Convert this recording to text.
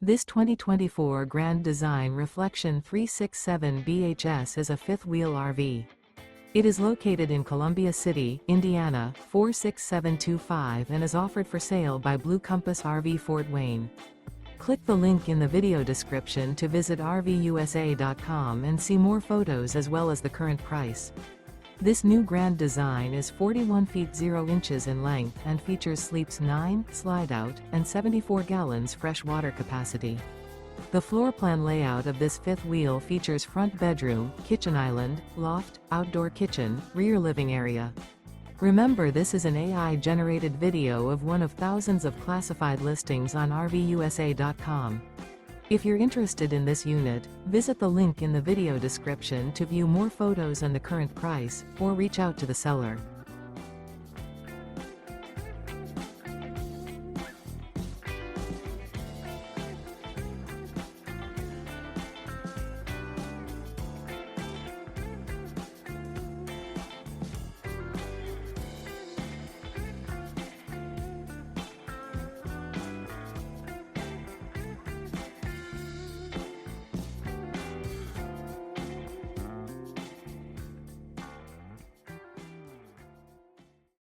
This 2024 Grand Design Reflection 367 BHS is a fifth-wheel RV. It is located in Columbia City, Indiana, 46725 and is offered for sale by Blue Compass RV Fort Wayne. Click the link in the video description to visit RVUSA.com and see more photos as well as the current price. This new Grand Design is 41 feet 0 inches in length and features sleeps 9, slide-out, and 74 gallons fresh water capacity. The floor plan layout of this fifth wheel features front bedroom, kitchen island, loft, outdoor kitchen, rear living area. Remember, this is an AI-generated video of one of thousands of classified listings on RVUSA.com. If you're interested in this unit, visit the link in the video description to view more photos and the current price, or reach out to the seller.